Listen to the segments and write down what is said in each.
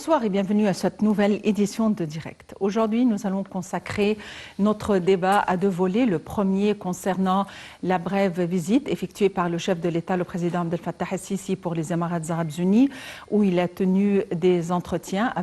Bonsoir et bienvenue à cette nouvelle édition de Direct. Aujourd'hui, nous allons consacrer notre débat à deux volets. Le premier concernant la brève visite effectuée par le chef de l'État, le président Abdel Fattah el-Sisi, pour les Émirats arabes unis, où il a tenu des entretiens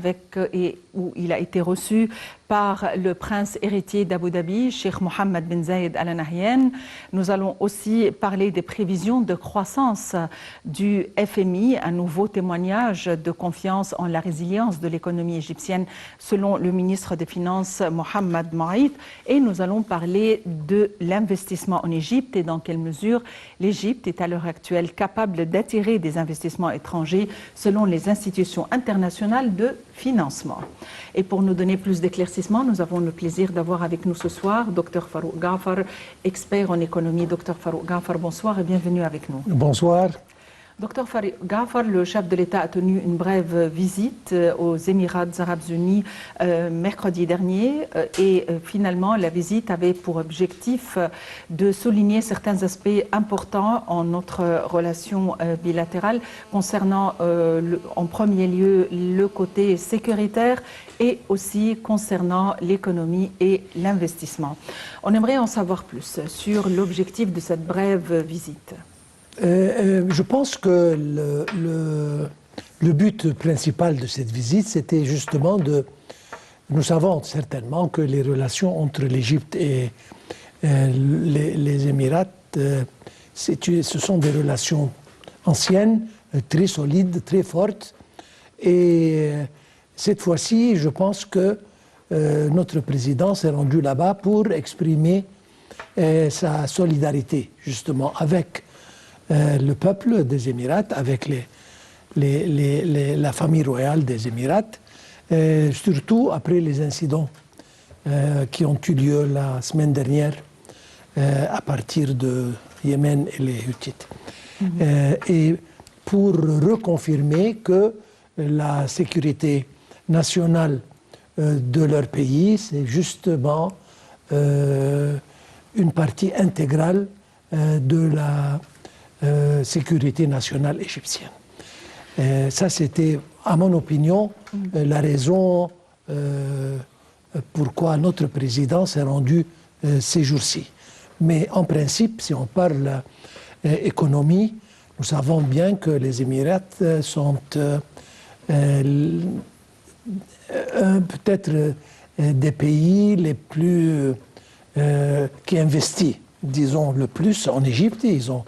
et où il a été reçu par le prince héritier d'Abu Dhabi, Cheikh Mohammed bin Zayed Al Nahyan. Nous allons aussi parler des prévisions de croissance du FMI, un nouveau témoignage de confiance en la résilience de l'économie égyptienne selon le ministre des Finances Mohamed Maït. Et nous allons parler de l'investissement en Égypte et dans quelle mesure l'Égypte est à l'heure actuelle capable d'attirer des investissements étrangers selon les institutions internationales de financement. Et pour nous donner plus d'éclaircissements, nous avons le plaisir d'avoir avec nous ce soir Dr Farouk Ghafar, expert en économie. Dr Farouk Ghafar, bonsoir et bienvenue avec nous. Bonsoir. Dr Farouk Ghafar, le chef de l'État a tenu une brève visite aux Émirats arabes unis mercredi dernier et finalement la visite avait pour objectif de souligner certains aspects importants en notre relation bilatérale concernant en premier lieu le côté sécuritaire et aussi concernant l'économie et l'investissement. On aimerait en savoir plus sur l'objectif de cette brève visite. Je pense que le but principal de cette visite, c'était justement de... Nous savons certainement que les relations entre l'Égypte et les Émirats, ce sont des relations anciennes, très solides, très fortes. Et cette fois-ci, je pense que notre président s'est rendu là-bas pour exprimer sa solidarité, justement, avec le peuple des Émirats, avec la famille royale des Émirats, surtout après les incidents qui ont eu lieu la semaine dernière à partir de Yémen et les Huttites. Et pour reconfirmer que la sécurité nationale de leur pays, c'est justement une partie intégrale de la sécurité nationale égyptienne. Ça, c'était, à mon opinion, la raison pourquoi notre président s'est rendu ces jours-ci. Mais en principe, si on parle économie, nous savons bien que les Émirats sont peut-être des pays les plus qui investissent, disons, le plus en Égypte. Ils ont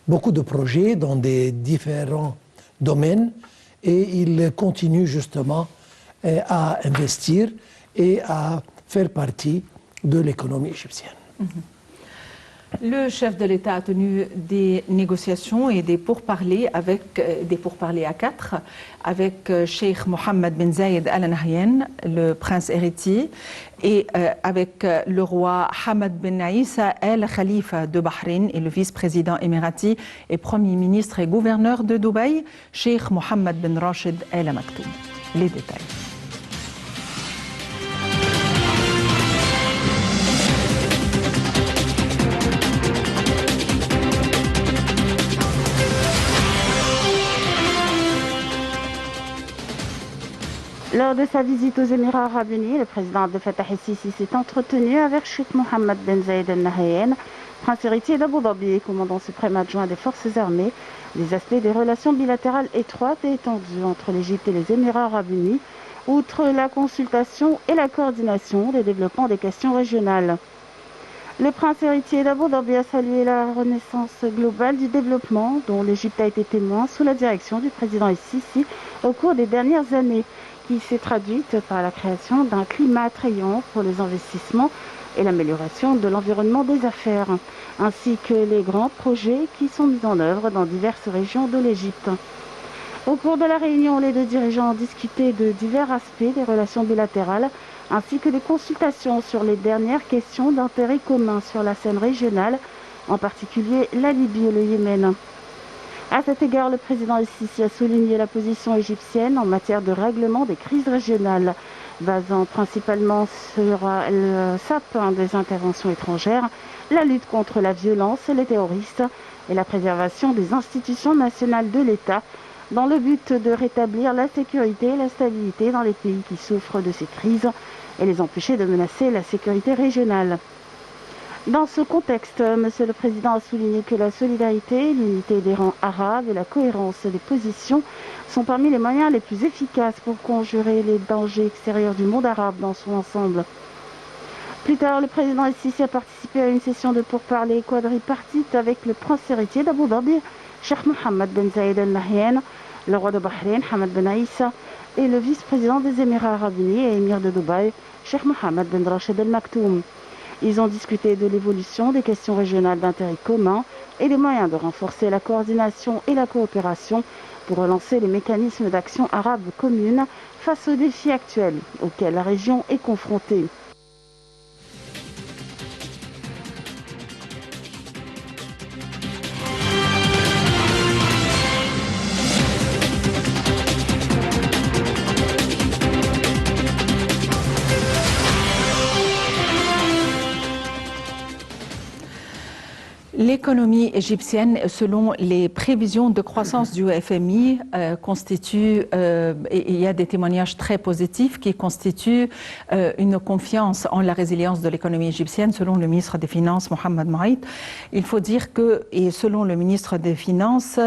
beaucoup de projets dans des différents domaines et ils continuent justement à investir et à faire partie de l'économie égyptienne. Le chef de l'État a tenu des négociations et des pourparlers à quatre avec Cheikh Mohammed bin Zayed Al Nahyan, le prince héritier, et avec le roi Hamad bin Issa Al Khalifa de Bahreïn et le vice-président émirati et premier ministre et gouverneur de Dubaï, Cheikh Mohammed bin Rashid Al Maktoum. Les détails. Lors de sa visite aux Émirats arabes unis, le président Abdel Fattah el-Sisi s'est entretenu avec Cheikh Mohammed bin Zayed Al Nahyan, prince héritier d'Abu Dhabi et commandant suprême adjoint des forces armées, les aspects des relations bilatérales étroites et étendues entre l'Égypte et les Émirats arabes unis, outre la consultation et la coordination des développements des questions régionales. Le prince héritier d'Abu Dhabi a salué la renaissance globale du développement dont l'Égypte a été témoin sous la direction du président el-Sisi au cours des dernières années, qui s'est traduite par la création d'un climat attrayant pour les investissements et l'amélioration de l'environnement des affaires, ainsi que les grands projets qui sont mis en œuvre dans diverses régions de l'Égypte. Au cours de la réunion, les deux dirigeants ont discuté de divers aspects des relations bilatérales, ainsi que des consultations sur les dernières questions d'intérêt commun sur la scène régionale, en particulier la Libye et le Yémen. À cet égard, le président el-Sisi a souligné la position égyptienne en matière de règlement des crises régionales, basant principalement sur le sapin des interventions étrangères, la lutte contre la violence et les terroristes et la préservation des institutions nationales de l'État, dans le but de rétablir la sécurité et la stabilité dans les pays qui souffrent de ces crises et les empêcher de menacer la sécurité régionale. Dans ce contexte, M. le Président a souligné que la solidarité, l'unité des rangs arabes et la cohérence des positions sont parmi les moyens les plus efficaces pour conjurer les dangers extérieurs du monde arabe dans son ensemble. Plus tard, le président El-Sisi a participé à une session de pourparlers quadripartite avec le prince héritier d'Abu Dhabi, Cheikh Mohammed Ben Zayed Al Nahyan, le roi de Bahreïn, Hamad Ben Aïssa, et le vice-président des Émirats arabes unis et émir de Dubaï, Cheikh Mohammed Ben Rachid Al Maktoum. Ils ont discuté de l'évolution des questions régionales d'intérêt commun et des moyens de renforcer la coordination et la coopération pour relancer les mécanismes d'action arabe commune face aux défis actuels auxquels la région est confrontée. L'économie égyptienne, selon les prévisions de croissance du FMI, constitue, et il y a des témoignages très positifs qui constituent une confiance en la résilience de l'économie égyptienne, selon le ministre des Finances, Mohamed Maïd. Il faut dire que, et selon le ministre des Finances,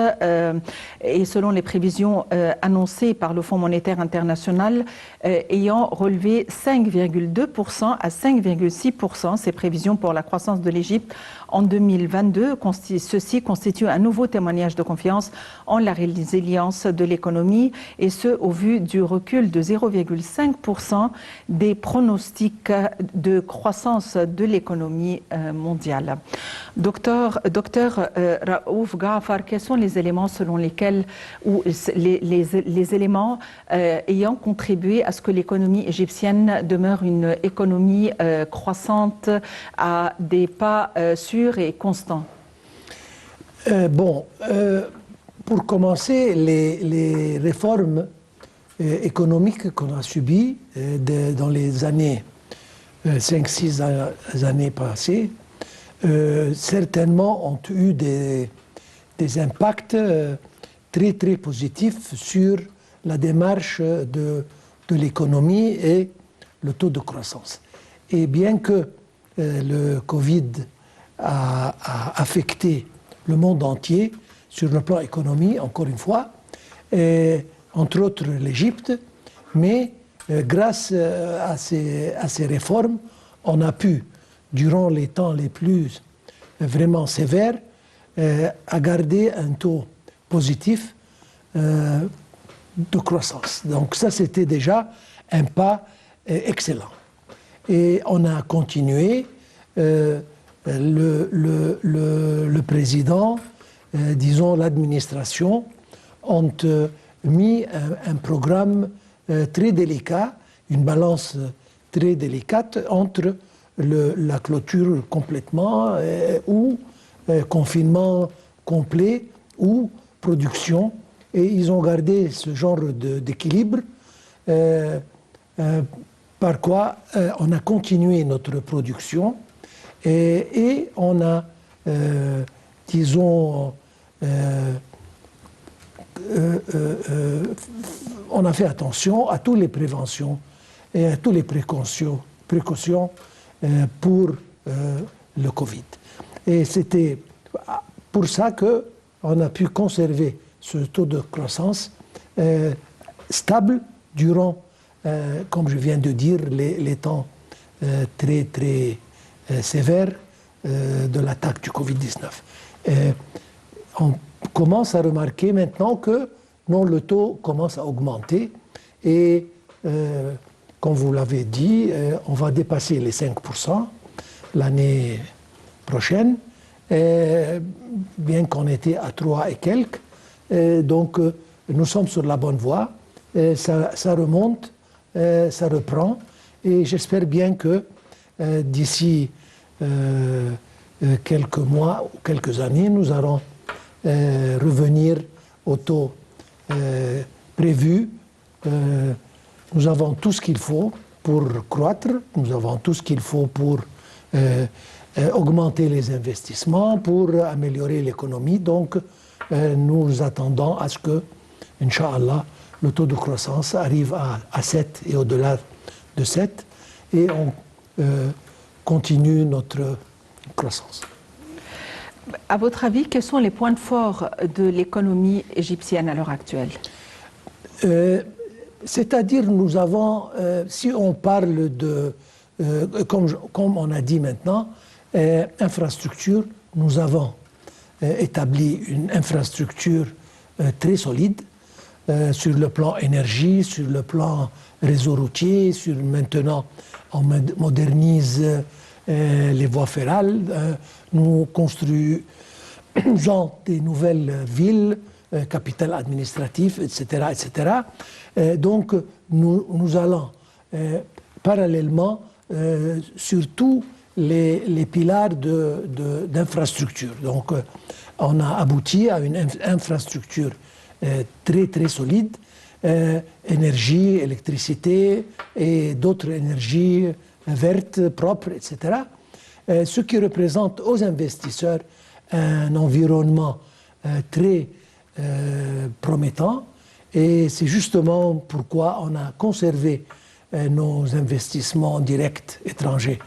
et selon les prévisions annoncées par le Fonds monétaire international, ayant relevé 5,2% à 5,6%, ces prévisions pour la croissance de l'Égypte en 2022, ceci constitue un nouveau témoignage de confiance en la résilience de l'économie, et ce au vu du recul de 0,5% des pronostics de croissance de l'économie mondiale. Docteur Raouf Gaafar, quels sont les éléments selon lesquels, ou les éléments ayant contribué à ce que l'économie égyptienne demeure une économie croissante à des pas sûrs et constants? Pour commencer, les réformes économiques qu'on a subies dans les années 5-6 années passées, certainement ont eu des impacts très très positifs sur la démarche de l'économie et le taux de croissance. Et bien que le Covid a affecté le monde entier sur le plan économique, encore une fois, entre autres l'Égypte, mais grâce à ces réformes, on a pu, durant les temps les plus vraiment sévères, à garder un taux positif de croissance. Donc ça, c'était déjà un pas excellent. Et on a continué. Le président, disons l'administration, ont mis un programme très délicat, une balance très délicate entre la clôture complètement ou confinement complet ou production. Et ils ont gardé ce genre d'équilibre, par quoi on a continué notre production et on a, disons, on a fait attention à toutes les préventions et à toutes les précautions pour le Covid. Et c'était pour ça qu'on a pu conserver ce taux de croissance stable durant, comme je viens de dire, les temps très très sévères de l'attaque du Covid-19. On commence à remarquer maintenant que non, le taux commence à augmenter et, comme vous l'avez dit, on va dépasser les 5% l'année prochaine, bien qu'on était à 3 et quelques. Donc, nous sommes sur la bonne voie. Ça remonte, ça reprend, et j'espère bien que d'ici quelques mois ou quelques années, nous allons revenir au taux prévu. Nous avons tout ce qu'il faut pour croître, nous avons tout ce qu'il faut pour augmenter les investissements, pour améliorer l'économie. Donc, nous attendons à ce que Inch'Allah, le taux de croissance arrive à 7 et au-delà de 7 et on continue notre croissance. À votre avis, quels sont les points forts de l'économie égyptienne à l'heure actuelle? C'est-à-dire, nous avons, si on parle de, comme on a dit maintenant, infrastructure, nous avons établi une infrastructure très solide sur le plan énergie, sur le plan réseau routier, maintenant on modernise les voies ferrales, nous construisons des nouvelles villes, capitales administratives, etc. etc. Donc nous allons parallèlement sur tous les piliers d'infrastructure. Donc on a abouti à une infrastructure très très solide, énergie, électricité et d'autres énergies vertes, propres, etc. Ce qui représente aux investisseurs un environnement très promettant. Et c'est justement pourquoi on a conservé nos investissements directs étrangers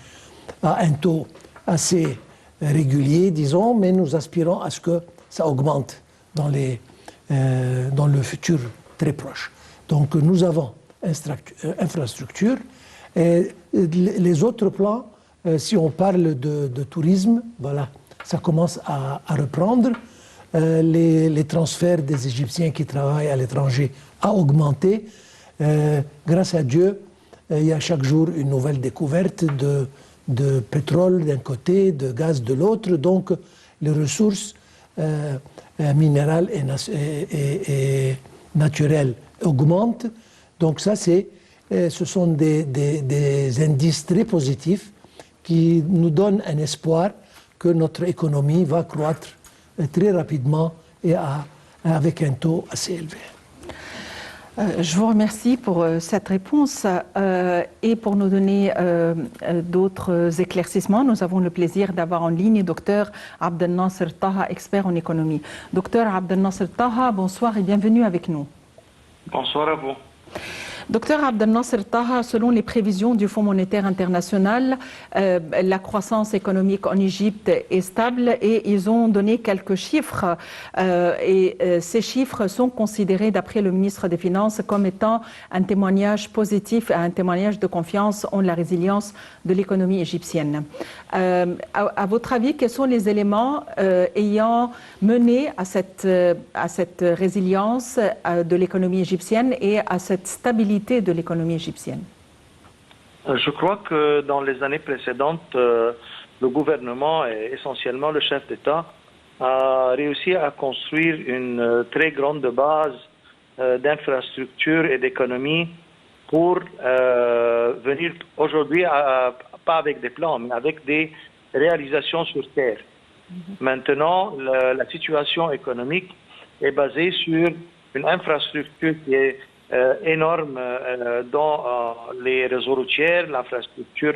à un taux assez régulier, disons, mais nous aspirons à ce que ça augmente dans le futur très proche. Donc nous avons infrastructure. Et les autres plans, si on parle de tourisme, voilà, ça commence à reprendre. Les transferts des Égyptiens qui travaillent à l'étranger a augmenté. Grâce à Dieu, il y a chaque jour une nouvelle découverte de pétrole d'un côté, de gaz de l'autre. Donc les ressources minérales et naturelles augmentent. Donc ça, ce sont des indices très positifs qui nous donnent un espoir que notre économie va croître très rapidement et avec un taux assez élevé. Je vous remercie pour cette réponse et pour nous donner d'autres éclaircissements. Nous avons le plaisir d'avoir en ligne Dr Abdel Nasser Taha, expert en économie. Dr Abdel Nasser Taha, bonsoir et bienvenue avec nous. Bonsoir à vous. Docteur Abdel Nasser Taha, selon les prévisions du Fonds monétaire international, la croissance économique en Égypte est stable et ils ont donné quelques chiffres ces chiffres sont considérés d'après le ministre des Finances comme étant un témoignage positif, un témoignage de confiance en la résilience de l'économie égyptienne. À votre avis, quels sont les éléments ayant mené à cette résilience de l'économie égyptienne et à cette stabilité de l'économie égyptienne? Je crois que dans les années précédentes, le gouvernement et essentiellement le chef d'État a réussi à construire une très grande base d'infrastructures et d'économie pour venir aujourd'hui, pas avec des plans, mais avec des réalisations sur terre. Maintenant, la situation économique est basée sur une infrastructure qui est énorme dans les réseaux routiers, l'infrastructure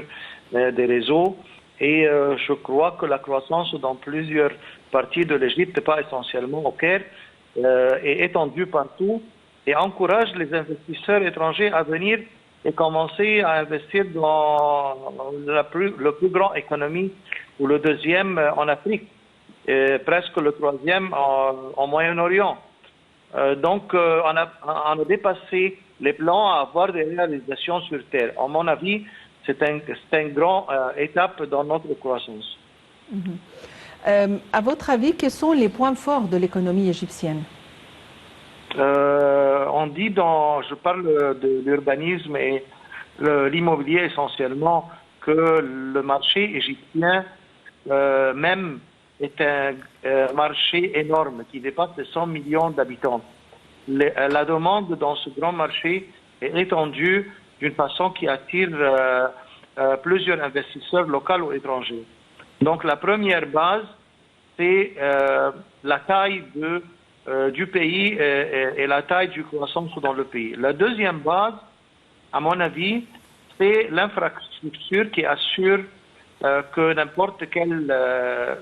des réseaux. Et je crois que la croissance dans plusieurs parties de l'Égypte, pas essentiellement au Caire, est étendue partout et encourage les investisseurs étrangers à venir et commencer à investir dans le plus grand économie ou le deuxième en Afrique, et presque le troisième en Moyen-Orient. Donc, on a dépassé les plans à avoir des réalisations sur terre. À mon avis, c'est une grande étape dans notre croissance. À votre avis, quels sont les points forts de l'économie égyptienne? On dit je parle de l'urbanisme et l'immobilier essentiellement, que le marché égyptien même est un marché énorme qui dépasse les 100 millions d'habitants. La demande dans ce grand marché est étendue d'une façon qui attire plusieurs investisseurs locaux ou étrangers. Donc la première base, c'est la taille du pays et la taille du croissance dans le pays. La deuxième base, à mon avis, c'est l'infrastructure qui assure que n'importe quel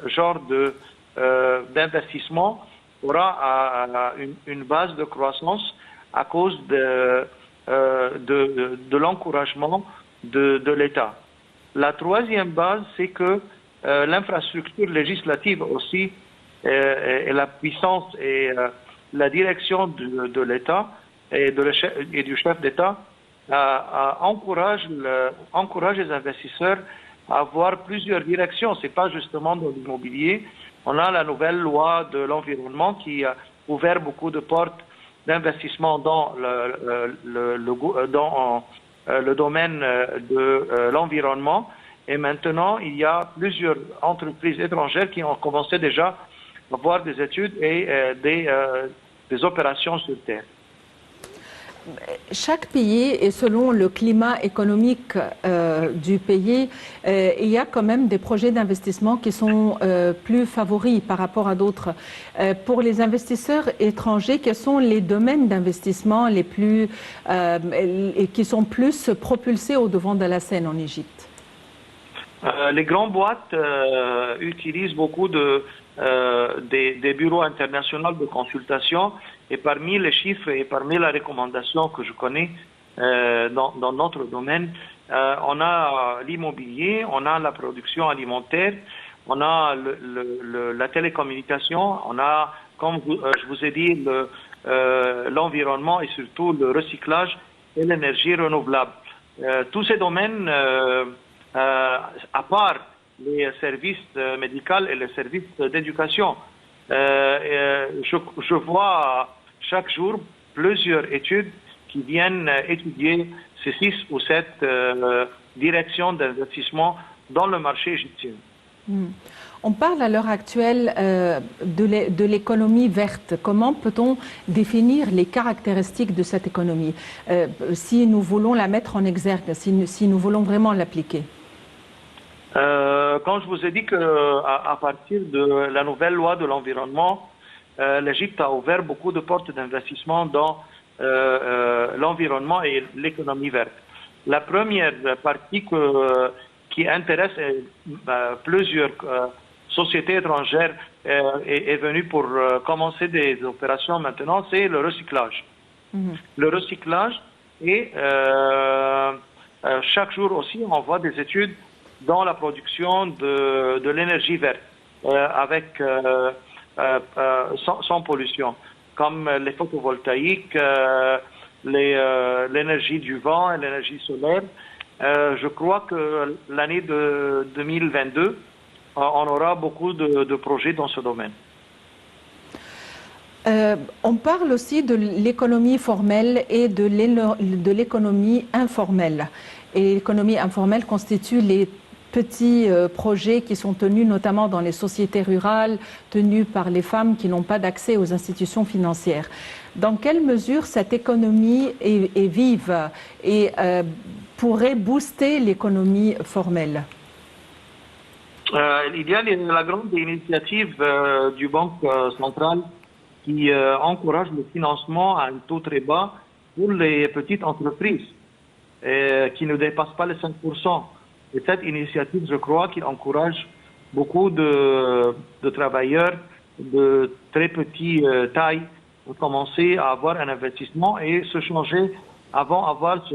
genre d'investissement aura une base de croissance à cause de l'encouragement de l'État. La troisième base, c'est que l'infrastructure législative aussi, et la puissance et la direction de l'État et du chef d'État encourage les investisseurs à avoir plusieurs directions. Ce n'est pas justement dans l'immobilier. On a la nouvelle loi de l'environnement qui a ouvert beaucoup de portes d'investissement dans le domaine de l'environnement. Et maintenant, il y a plusieurs entreprises étrangères qui ont commencé déjà à avoir des études et des opérations sur terre. Chaque pays, et selon le climat économique du pays, il y a quand même des projets d'investissement qui sont plus favoris par rapport à d'autres. Pour les investisseurs étrangers, quels sont les domaines d'investissement les plus et qui sont plus propulsés au devant de la scène en Égypte? Les grandes boîtes utilisent beaucoup des bureaux internationaux de consultation, et parmi les chiffres et parmi les recommandations que je connais dans notre domaine, on a l'immobilier, on a la production alimentaire, on a la télécommunication, on a, comme je vous ai dit, l'environnement et surtout le recyclage et l'énergie renouvelable. Tous ces domaines, à part les services médicaux et les services d'éducation, je vois chaque jour plusieurs études qui viennent étudier ces 6 ou 7 directions d'investissement dans le marché égyptien. On parle à l'heure actuelle de l'économie verte. Comment peut-on définir les caractéristiques de cette économie si nous voulons la mettre en exergue, si nous voulons vraiment l'appliquer? Quand je vous ai dit qu'à partir de la nouvelle loi de l'environnement, l'Égypte a ouvert beaucoup de portes d'investissement dans l'environnement et l'économie verte. La première partie qui intéresse plusieurs sociétés étrangères est venue pour commencer des opérations maintenant, c'est le recyclage. Le recyclage et chaque jour aussi on voit des études dans la production de l'énergie verte avec sans pollution, comme les photovoltaïques, l'énergie du vent et l'énergie solaire. Je crois que l'année de 2022, on aura beaucoup de projets dans ce domaine. On parle aussi de l'économie formelle et de l'économie informelle. Et l'économie informelle constitue les petits projets qui sont tenus notamment dans les sociétés rurales, tenus par les femmes qui n'ont pas d'accès aux institutions financières. Dans quelle mesure cette économie est vive et pourrait booster l'économie formelle? Il y a la grande initiative du Banque centrale qui encourage le financement à un taux très bas pour les petites entreprises qui ne dépassent pas les 5%. Et cette initiative, je crois, qui encourage beaucoup de travailleurs de très petite taille à commencer à avoir un investissement et se changer avant avoir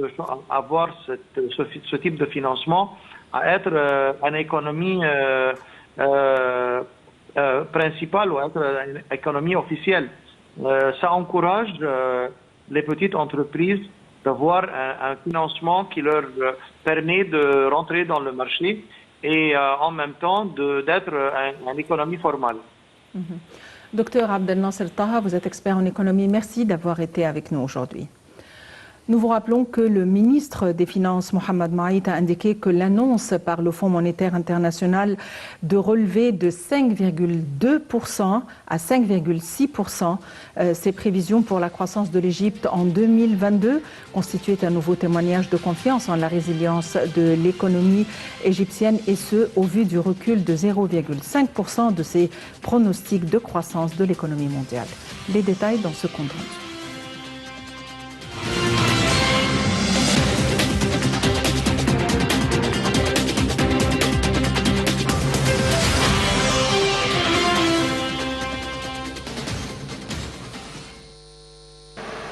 ce type de financement à être une économie principale ou être une économie officielle. Ça encourage les petites entreprises d'avoir un financement qui leur permet de rentrer dans le marché et en même temps d'être une économie formelle. Docteur Abdel Nasser Taha, vous êtes expert en économie. Merci d'avoir été avec nous aujourd'hui. Nous vous rappelons que le ministre des Finances, Mohamed Maït, a indiqué que l'annonce par le Fonds monétaire international de relever de 5,2% à 5,6% ses prévisions pour la croissance de l'Égypte en 2022 constituait un nouveau témoignage de confiance en la résilience de l'économie égyptienne, et ce, au vu du recul de 0,5% de ses pronostics de croissance de l'économie mondiale. Les détails dans ce compte rendu.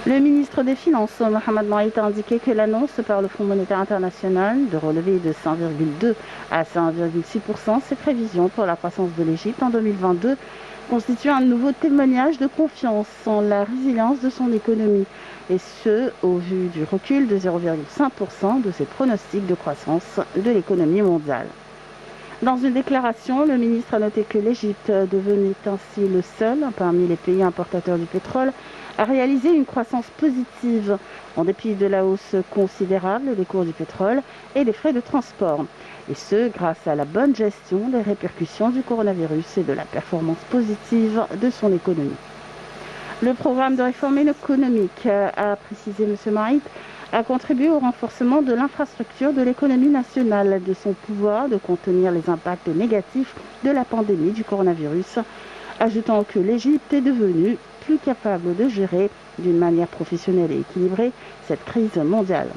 Le ministre des Finances, Mohamed Moaït, a indiqué que l'annonce par le Fonds monétaire international de relever de 5,2 à 5,6% ses prévisions pour la croissance de l'Égypte en 2022 constitue un nouveau témoignage de confiance en la résilience de son économie, et ce, au vu du recul de 0,5% de ses pronostics de croissance de l'économie mondiale. Dans une déclaration, le ministre a noté que l'Égypte devenait ainsi le seul parmi les pays importateurs du pétrole à réaliser une croissance positive en dépit de la hausse considérable des cours du pétrole et des frais de transport. Et ce, grâce à la bonne gestion des répercussions du coronavirus et de la performance positive de son économie. Le programme de réforme économique, a précisé M. Moaït, a contribué au renforcement de l'infrastructure de l'économie nationale, de son pouvoir de contenir les impacts négatifs de la pandémie du coronavirus, ajoutant que l'Égypte est devenue plus capable de gérer d'une manière professionnelle et équilibrée cette crise mondiale.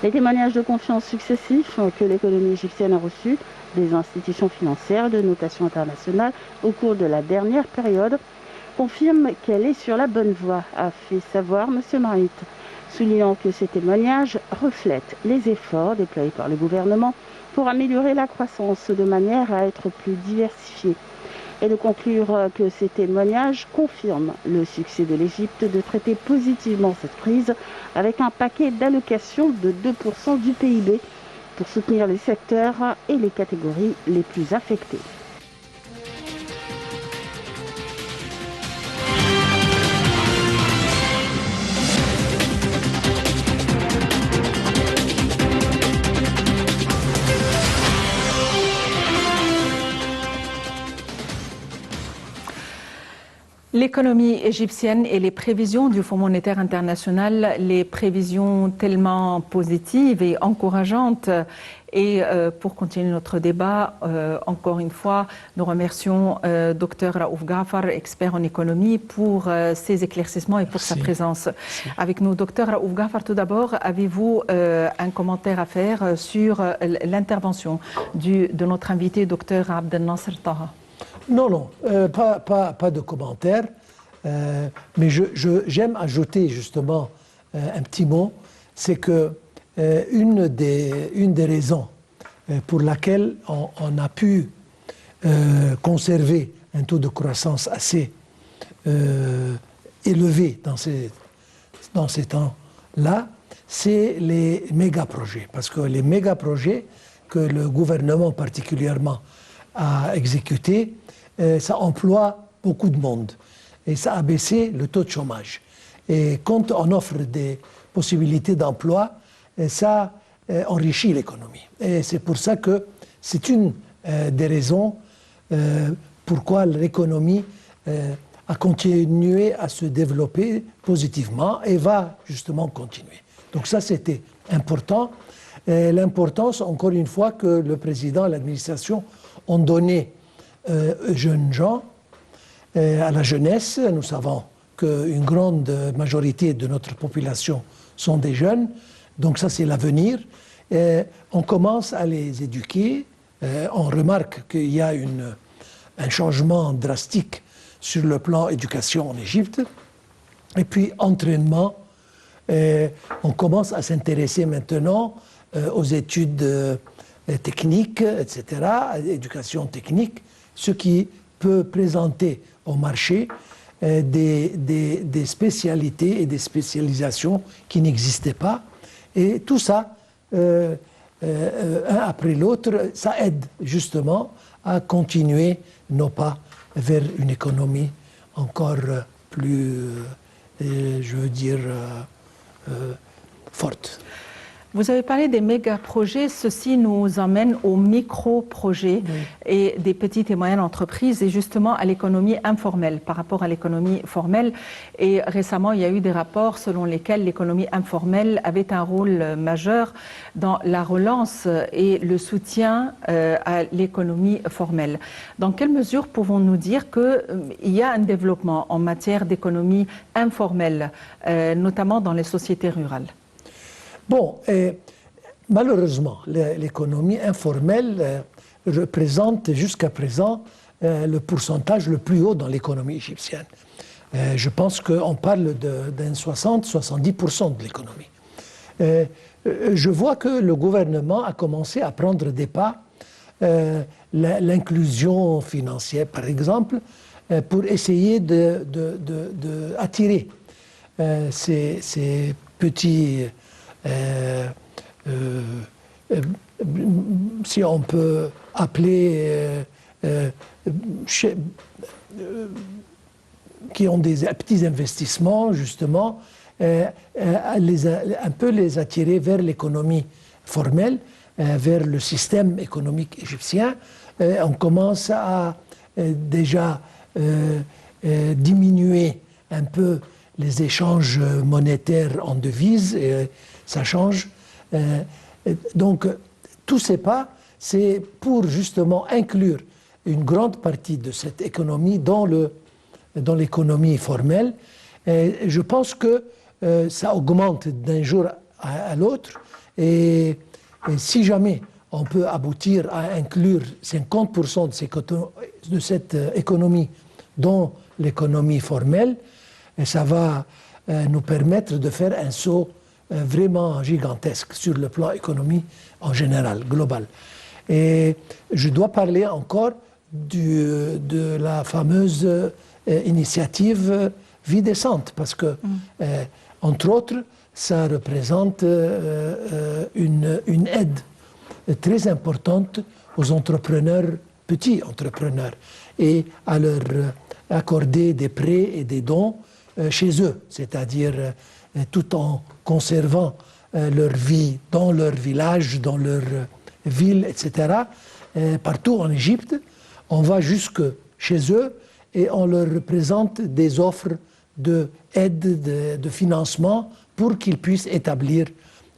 Les témoignages de confiance successifs que l'économie égyptienne a reçus des institutions financières de notation internationale au cours de la dernière période confirment qu'elle est sur la bonne voie, a fait savoir M. Moaït, soulignant que ces témoignages reflètent les efforts déployés par le gouvernement pour améliorer la croissance de manière à être plus diversifiée, et de conclure que ces témoignages confirment le succès de l'Égypte de traiter positivement cette crise avec un paquet d'allocations de 2% du PIB pour soutenir les secteurs et les catégories les plus affectées. L'économie égyptienne et les prévisions du Fonds monétaire international, les prévisions tellement positives et encourageantes. Et pour continuer notre débat, encore une fois, nous remercions Dr Raouf Ghafar, expert en économie, pour ses éclaircissements et pour sa présence avec nous. Dr Raouf Ghafar, tout d'abord, avez-vous un commentaire à faire sur l'intervention de notre invité, Dr Abdel Nasser Taha? Non, pas de commentaire, mais j'aime ajouter justement un petit mot, c'est que une des raisons pour laquelle on a pu conserver un taux de croissance assez élevé dans ces temps-là, c'est les méga-projets. Parce que les méga-projets que le gouvernement particulièrement a exécutés, ça emploie beaucoup de monde et ça a baissé le taux de chômage. Et quand on offre des possibilités d'emploi, ça enrichit l'économie. Et c'est pour ça que c'est une des raisons pourquoi l'économie a continué à se développer positivement et va justement continuer. Donc ça, c'était important. L'importance, encore une fois, que le président et l'administration ont donné aux jeunes gens, à la jeunesse. Nous savons qu'une grande majorité de notre population sont des jeunes, donc ça c'est l'avenir. On commence à les éduquer, on remarque qu'il y a un changement drastique sur le plan éducation en Égypte, et puis entraînement. On commence à s'intéresser maintenant aux études techniques, etc., éducation technique, ce qui peut présenter au marché des spécialités et des spécialisations qui n'existaient pas. Et tout ça, un après l'autre, ça aide justement à continuer nos pas vers une économie encore plus, je veux dire, forte. Vous avez parlé des méga-projets, ceci nous emmène aux micro-projets et des petites et moyennes entreprises et justement à l'économie informelle par rapport à l'économie formelle. Et récemment, il y a eu des rapports selon lesquels l'économie informelle avait un rôle majeur dans la relance et le soutien à l'économie formelle. Dans quelle mesure pouvons-nous dire qu'il y a un développement en matière d'économie informelle, notamment dans les sociétés rurales ? Bon, malheureusement, l'économie informelle représente jusqu'à présent le pourcentage le plus haut dans l'économie égyptienne. Je pense qu'on parle d'un 60-70% de l'économie. Je vois que le gouvernement a commencé à prendre des pas, l'inclusion financière par exemple, pour essayer d'attirer ces petits, si on peut appeler, qui ont des petits investissements, justement, un peu les attirer vers l'économie formelle, vers le système économique égyptien. On commence à déjà diminuer un peu les échanges monétaires en devises, et ça change. Donc, tous ces pas, c'est pour justement inclure une grande partie de cette économie dans l'économie formelle. Et je pense que ça augmente d'un jour à l'autre. Et si jamais on peut aboutir à inclure 50% de cette économie dans l'économie formelle, ça va nous permettre de faire un saut vraiment gigantesque sur le plan économique en général, global. Et je dois parler encore de la fameuse initiative Vie décente, parce que, entre autres, ça représente une aide très importante aux entrepreneurs, petits entrepreneurs, et à leur accorder des prêts et des dons chez eux, c'est-à-dire tout en conservant leur vie dans leur village, dans leur ville, etc. Partout en Égypte, on va jusque chez eux et on leur présente des offres d'aide, de financement pour qu'ils puissent établir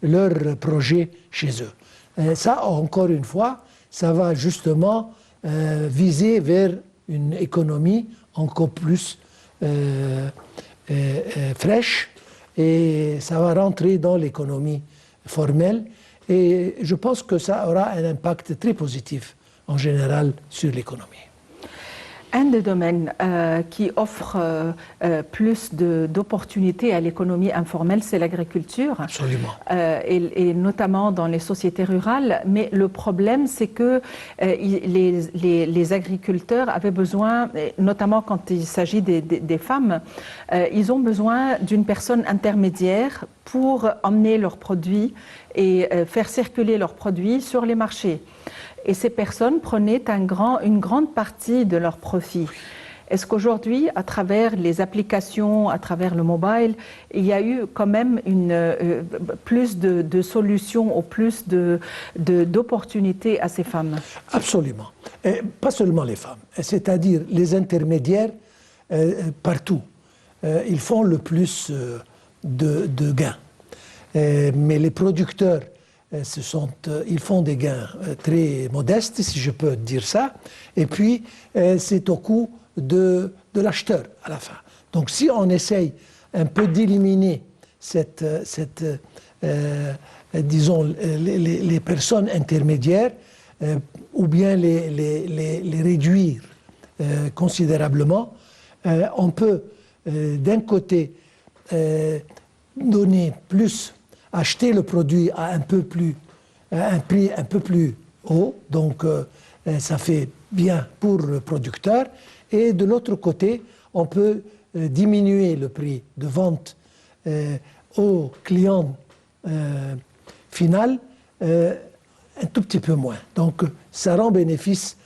leur projet chez eux. Ça, encore une fois, ça va justement viser vers une économie encore plus fraîche, et ça va rentrer dans l'économie formelle, et je pense que ça aura un impact très positif en général sur l'économie. Un des domaines qui offre plus d'opportunités à l'économie informelle, c'est l'agriculture. Absolument. Et notamment dans les sociétés rurales. Mais le problème, c'est que les agriculteurs avaient besoin, notamment quand il s'agit des femmes, ils ont besoin d'une personne intermédiaire pour emmener leurs produits et faire circuler leurs produits sur les marchés. Et ces personnes prenaient une grande partie de leurs profits. Est-ce qu'aujourd'hui, à travers les applications, à travers le mobile, il y a eu quand même plus de solutions ou plus d'opportunités à ces femmes? Absolument. Et pas seulement les femmes, c'est-à-dire les intermédiaires partout. Ils font le plus de gains. Mais les producteurs, ils font des gains très modestes, si je peux dire ça, et puis c'est au coût de l'acheteur à la fin. Donc si on essaye un peu d'éliminer disons, les personnes intermédiaires, ou bien les réduire considérablement, on peut d'un côté donner plus, acheter le produit à un prix un peu plus haut, donc ça fait bien pour le producteur, et de l'autre côté, on peut diminuer le prix de vente au client final un tout petit peu moins. Donc ça rend bénéfice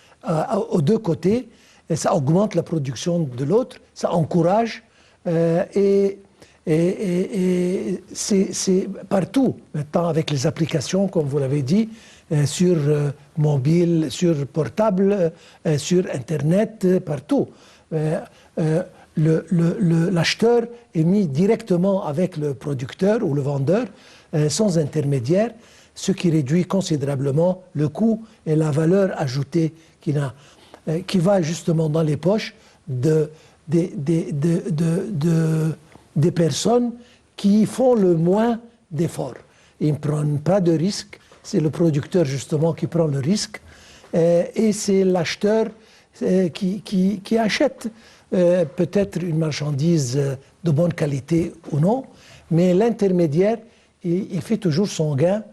aux deux côtés, et ça augmente la production de l'autre, ça encourage et c'est partout, maintenant avec les applications, comme vous l'avez dit, sur mobile, sur portable, sur Internet, partout. L'acheteur est mis directement avec le producteur ou le vendeur, sans intermédiaire, ce qui réduit considérablement le coût et la valeur ajoutée qu'il a, qui va justement dans les poches des personnes qui font le moins d'efforts. Ils ne prennent pas de risques, c'est le producteur justement qui prend le risque, et c'est l'acheteur, qui achète peut-être une marchandise de bonne qualité ou non, mais l'intermédiaire, il fait toujours son gain,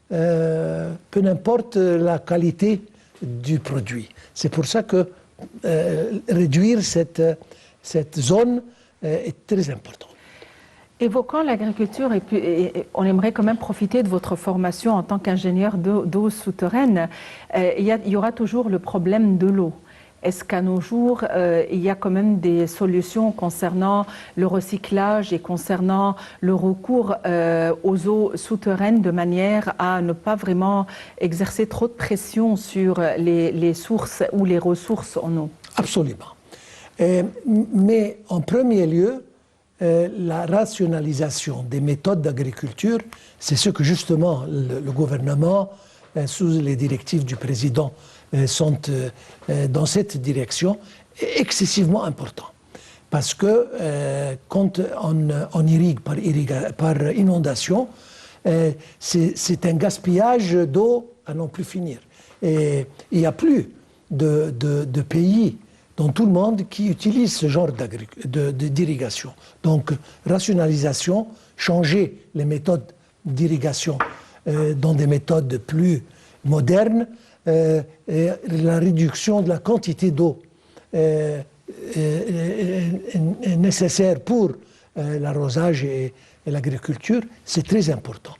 peu importe la qualité du produit. C'est pour ça que réduire cette zone est très important. Évoquant l'agriculture, on aimerait quand même profiter de votre formation en tant qu'ingénieur d'eau souterraine. Il y aura toujours le problème de l'eau. Est-ce qu'à nos jours, il y a quand même des solutions concernant le recyclage et concernant le recours aux eaux souterraines de manière à ne pas vraiment exercer trop de pression sur les sources ou les ressources en eau? Absolument. Mais en premier lieu, la rationalisation des méthodes d'agriculture, c'est ce que justement le gouvernement, sous les directives du président, sont dans cette direction, est excessivement important. Parce que quand on irrigue par inondation, c'est un gaspillage d'eau à n'en plus finir. Et il n'y a plus de pays dans tout le monde qui utilise ce genre d'irrigation. Donc, rationalisation, changer les méthodes d'irrigation dans des méthodes plus modernes, et la réduction de la quantité d'eau nécessaire pour l'arrosage et l'agriculture, c'est très important.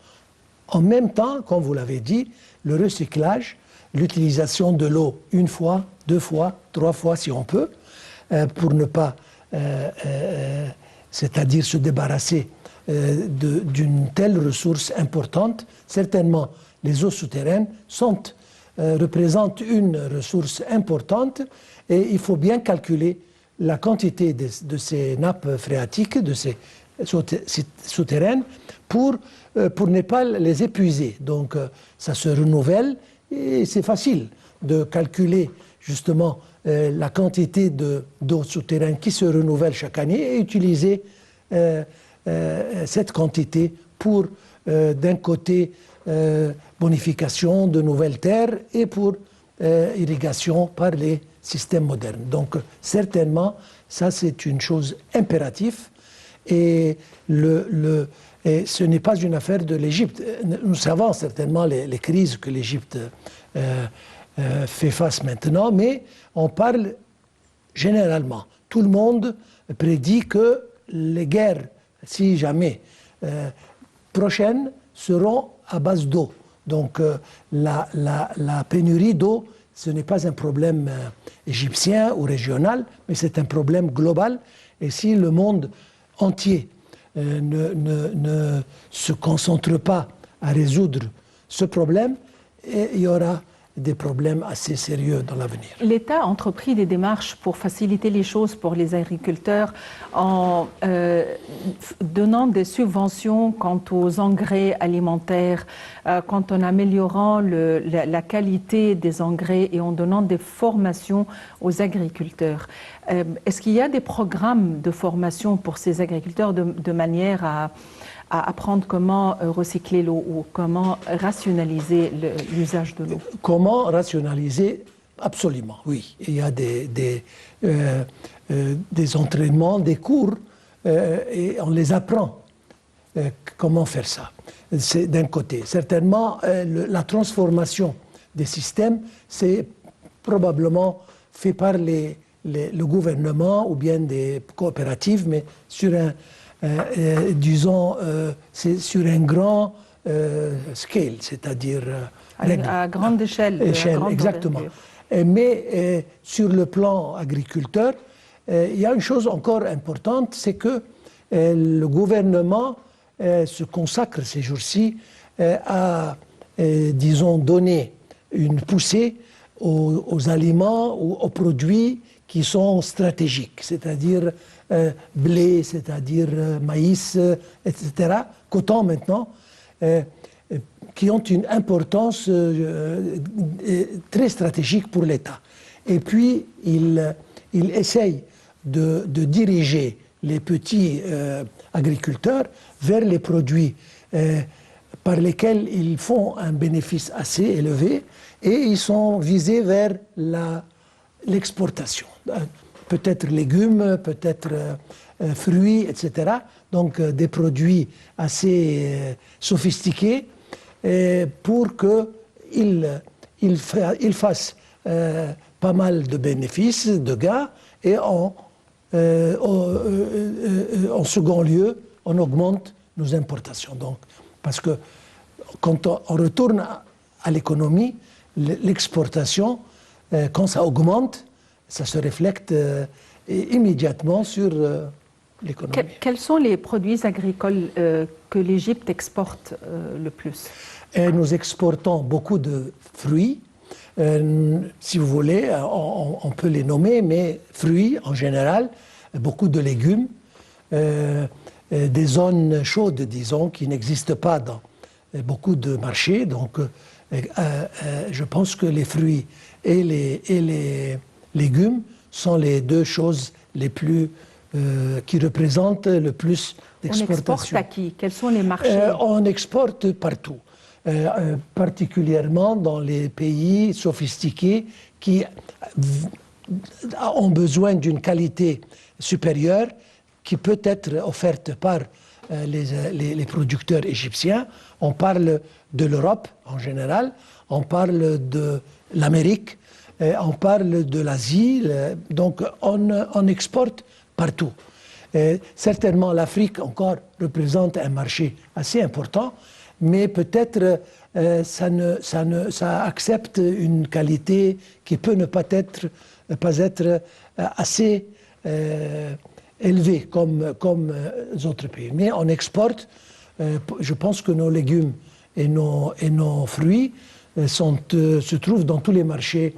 En même temps, comme vous l'avez dit, le recyclage, l'utilisation de l'eau une fois, 2 fois, 3 fois si on peut, pour ne pas, c'est-à-dire se débarrasser d'une telle ressource importante. Certainement, les eaux souterraines représentent une ressource importante et il faut bien calculer la quantité de ces nappes phréatiques, de ces souterraines, pour ne pas les épuiser. Donc, ça se renouvelle et c'est facile de calculer justement la quantité d'eau souterraine qui se renouvelle chaque année et utiliser cette quantité pour, d'un côté, bonification de nouvelles terres et pour irrigation par les systèmes modernes. Donc, certainement, ça c'est une chose impérative et ce n'est pas une affaire de l'Égypte. Nous savons certainement les crises que l'Égypte fait face maintenant, mais on parle généralement. Tout le monde prédit que les guerres, si jamais prochaines, seront à base d'eau. Donc la pénurie d'eau, ce n'est pas un problème égyptien ou régional, mais c'est un problème global. Et si le monde entier ne se concentre pas à résoudre ce problème, il y aura des problèmes assez sérieux dans l'avenir. L'État a entrepris des démarches pour faciliter les choses pour les agriculteurs en donnant des subventions quant aux engrais alimentaires, en améliorant la qualité des engrais et en donnant des formations aux agriculteurs. Est-ce qu'il y a des programmes de formation pour ces agriculteurs de manière à apprendre comment recycler l'eau ou comment rationaliser l'usage de l'eau? Comment rationaliser? Absolument, oui. Il y a des entraînements, des cours, et on les apprend comment faire ça. C'est d'un côté. Certainement, la transformation des systèmes, c'est probablement fait par le gouvernement ou bien des coopératives, mais sur disons, c'est sur un grand scale, c'est-à-dire à grande échelle. Exactement. Mais sur le plan agriculteur, il y a une chose encore importante, c'est que le gouvernement se consacre ces jours-ci à, disons, donner une poussée aux aliments ou aux produits qui sont stratégiques, c'est-à-dire blé, c'est-à-dire maïs, etc., coton maintenant, qui ont une importance très stratégique pour l'État. Et puis, il essaye de diriger les petits agriculteurs vers les produits par lesquels ils font un bénéfice assez élevé et ils sont visés vers l'exportation. Peut-être légumes, peut-être fruits, etc. Donc des produits assez sophistiqués pour qu'ils fassent pas mal de bénéfices, de gains, et en second lieu, on augmente nos importations. Donc, parce que quand on retourne à l'économie, l'exportation, quand ça augmente, ça se reflète immédiatement sur l'économie. Quels sont les produits agricoles que l'Égypte exporte le plus? Nous exportons beaucoup de fruits. Si vous voulez, on peut les nommer, mais fruits en général, beaucoup de légumes, des zones chaudes, disons, qui n'existent pas dans beaucoup de marchés. Donc, je pense que les fruits et les légumes sont les deux choses les plus qui représentent le plus d'exportation. On exporte à qui? Quels sont les marchés? On exporte partout. Particulièrement dans les pays sophistiqués qui ont besoin d'une qualité supérieure qui peut être offerte par les producteurs égyptiens. On parle de l'Europe en général, on parle de l'Amérique, on parle de l'Asie, donc on exporte partout. Certainement l'Afrique encore représente un marché assez important, mais peut-être ça accepte une qualité qui peut ne pas être assez élevée comme les autres pays. Mais on exporte, je pense que nos légumes et nos fruits se trouvent dans tous les marchés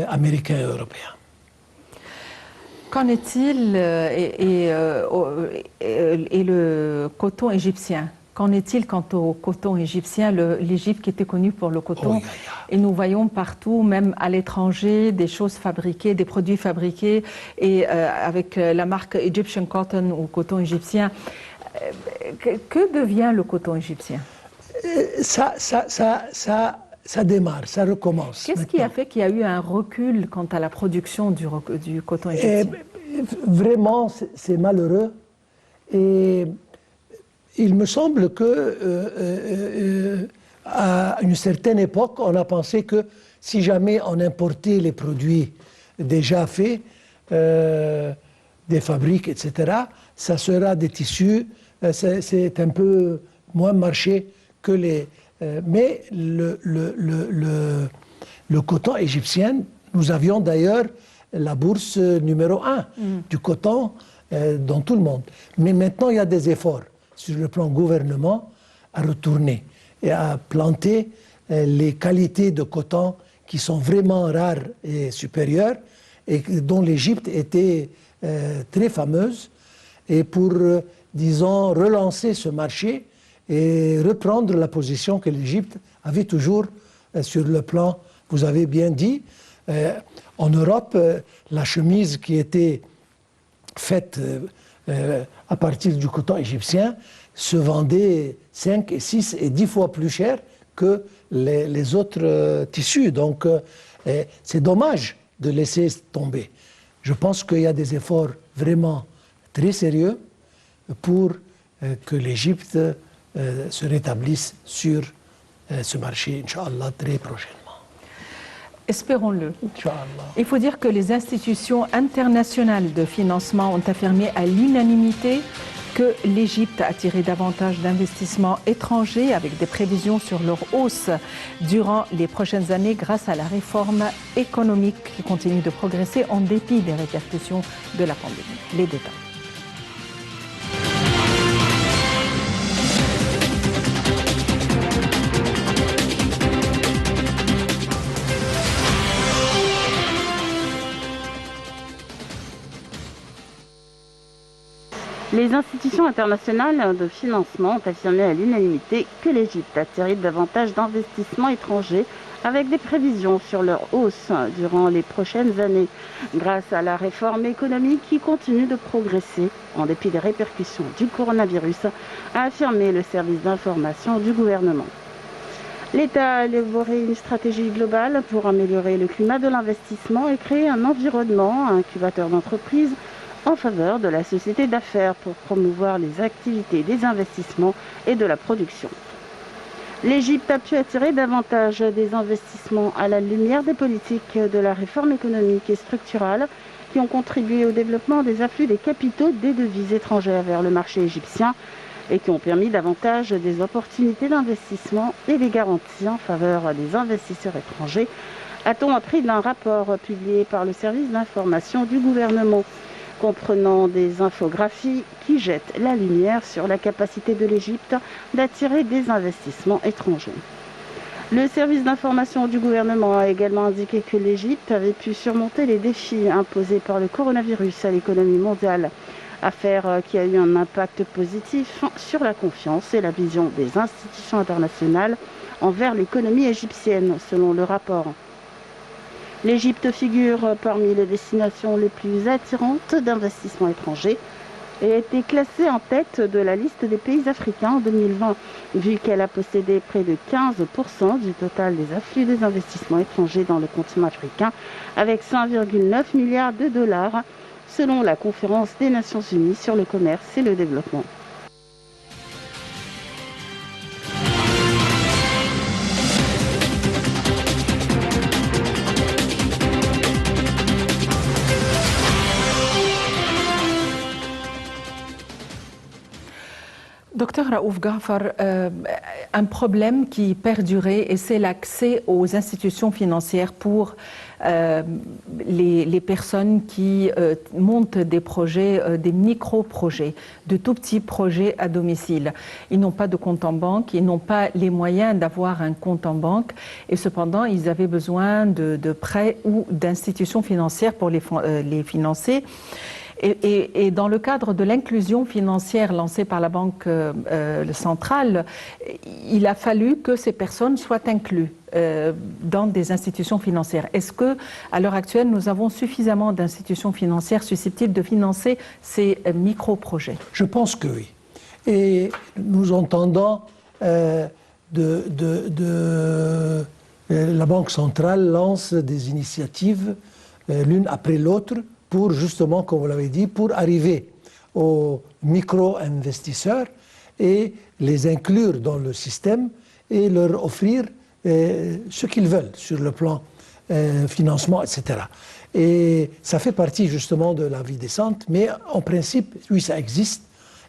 américains et européens. Qu'en est-il et le coton égyptien? Qu'en est-il quant au coton égyptien? L'Égypte qui était connue pour le coton, et nous voyons partout, même à l'étranger, des choses fabriquées, des produits fabriqués, et avec la marque Egyptian Cotton ou coton égyptien. Que devient le coton égyptien? Ça démarre, ça recommence. Qu'est-ce qui a fait qu'il y a eu un recul quant à la production du coton égyptien? Vraiment, c'est malheureux. Et il me semble que à une certaine époque, on a pensé que si jamais on importait les produits déjà faits, des fabriques, etc., ça sera des tissus, c'est un peu moins marché que les... mais le coton égyptien, nous avions d'ailleurs la bourse numéro 1 du coton dans tout le monde. Mais maintenant, il y a des efforts sur le plan gouvernement à retourner et à planter les qualités de coton qui sont vraiment rares et supérieures et dont l'Égypte était très fameuse, et pour, disons, relancer ce marché et reprendre la position que l'Égypte avait toujours sur le plan, vous avez bien dit, en Europe, la chemise qui était faite à partir du coton égyptien se vendait 5 et 6 et 10 fois plus cher que les autres tissus. Donc c'est dommage de laisser tomber. Je pense qu'il y a des efforts vraiment très sérieux pour que l'Égypte se rétablisse sur ce marché, Inch'Allah, très prochainement. Espérons-le. Inch'Allah. Il faut dire que les institutions internationales de financement ont affirmé à l'unanimité que l'Égypte attirait davantage d'investissements étrangers avec des prévisions sur leur hausse durant les prochaines années grâce à la réforme économique qui continue de progresser en dépit des répercussions de la pandémie. Les détails. Les institutions internationales de financement ont affirmé à l'unanimité que l'Égypte attirait davantage d'investissements étrangers avec des prévisions sur leur hausse durant les prochaines années grâce à la réforme économique qui continue de progresser en dépit des répercussions du coronavirus, a affirmé le service d'information du gouvernement. L'État a élaboré une stratégie globale pour améliorer le climat de l'investissement et créer un environnement, un incubateur d'entreprises en faveur de la société d'affaires pour promouvoir les activités des investissements et de la production. L'Égypte a pu attirer davantage des investissements à la lumière des politiques de la réforme économique et structurale qui ont contribué au développement des afflux des capitaux des devises étrangères vers le marché égyptien et qui ont permis davantage des opportunités d'investissement et des garanties en faveur des investisseurs étrangers, a-t-on appris d'un rapport publié par le service d'information du gouvernement, comprenant des infographies qui jettent la lumière sur la capacité de l'Égypte d'attirer des investissements étrangers. Le service d'information du gouvernement a également indiqué que l'Égypte avait pu surmonter les défis imposés par le coronavirus à l'économie mondiale, affaire qui a eu un impact positif sur la confiance et la vision des institutions internationales envers l'économie égyptienne, selon le rapport. L'Égypte figure parmi les destinations les plus attirantes d'investissements étrangers et a été classée en tête de la liste des pays africains en 2020, vu qu'elle a possédé près de 15% du total des afflux des investissements étrangers dans le continent africain, avec 5,9 milliards de dollars, selon la Conférence des Nations Unies sur le commerce et le développement. Docteur Raouf Ghafar, un problème qui perdurait, et c'est l'accès aux institutions financières pour les personnes qui montent des projets, des micro-projets, de tout petits projets à domicile. Ils n'ont pas de compte en banque, ils n'ont pas les moyens d'avoir un compte en banque, et cependant, ils avaient besoin de prêts ou d'institutions financières pour les financer. Et dans le cadre de l'inclusion financière lancée par la Banque centrale, il a fallu que ces personnes soient incluses dans des institutions financières. Est-ce que, à l'heure actuelle, nous avons suffisamment d'institutions financières susceptibles de financer ces micro-projets? Je pense que oui. Et nous entendons la Banque centrale lance des initiatives l'une après l'autre pour justement, comme vous l'avez dit, pour arriver aux micro-investisseurs et les inclure dans le système et leur offrir ce qu'ils veulent sur le plan financement, etc. Et ça fait partie justement de la vie décente, mais en principe, oui, ça existe.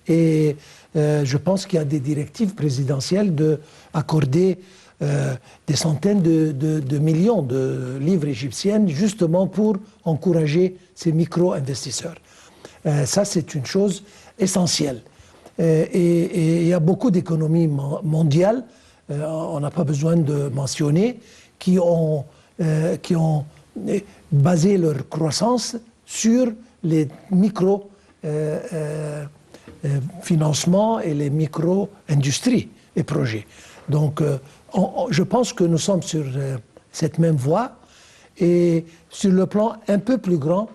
Et je pense qu'il y a des directives présidentielles d'accorder des centaines de millions de livres égyptiennes justement pour encourager ces micro-investisseurs. Ça, c'est une chose essentielle. Et il y a beaucoup d'économies mondiales, on n'a pas besoin de mentionner, qui ont basé leur croissance sur les micro-financements et les micro-industries et projets. Donc, je pense que nous sommes sur cette même voie. Et sur le plan un peu plus grand,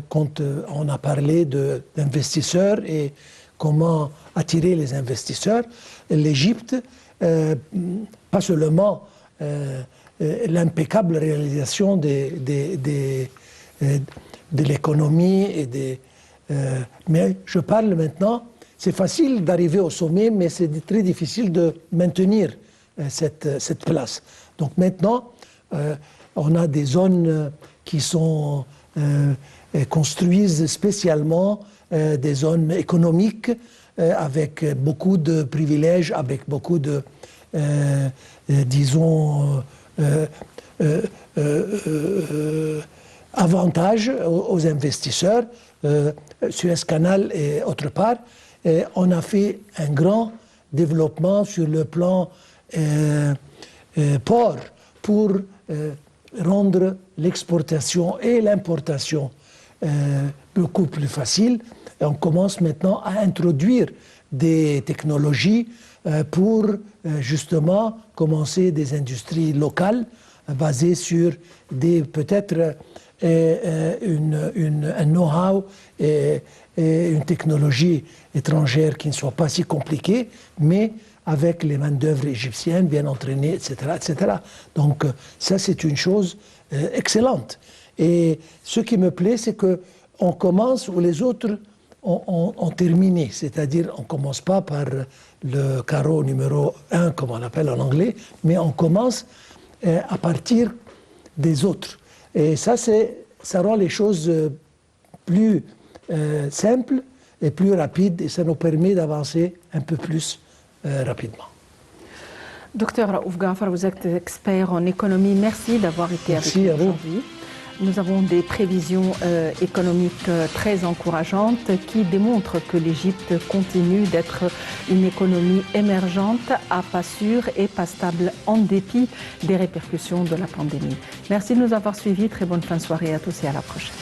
quand on a parlé d'investisseurs et comment attirer les investisseurs, l'Égypte, pas seulement l'impeccable réalisation de l'économie, mais je parle maintenant, c'est facile d'arriver au sommet, mais c'est très difficile de maintenir cette place. Donc maintenant, on a des zones qui sont construisent spécialement des zones économiques avec beaucoup de privilèges, avec beaucoup de, disons, avantages aux investisseurs, Suez Canal et autre part. On a fait un grand développement sur le plan port pour rendre l'exportation et l'importation beaucoup plus facile. Et on commence maintenant à introduire des technologies pour justement commencer des industries locales basées sur peut-être un know-how et une technologie étrangère qui ne soit pas si compliquée, mais avec les main-d'œuvre égyptiennes bien entraînées, etc., etc. Donc ça, c'est une chose excellente. Et ce qui me plaît, c'est qu'on commence où les autres ont terminé. C'est-à-dire, on ne commence pas par le carreau numéro 1, comme on l'appelle en anglais, mais on commence à partir des autres. Et ça rend les choses plus simples et plus rapides, et ça nous permet d'avancer un peu plus rapidement. Docteur Raouf Ghafar, vous êtes expert en économie. Merci d'avoir été avec nous aujourd'hui. Nous avons des prévisions économiques très encourageantes qui démontrent que l'Égypte continue d'être une économie émergente, à pas sûr et pas stable en dépit des répercussions de la pandémie. Merci de nous avoir suivis. Très bonne fin de soirée à tous et à la prochaine.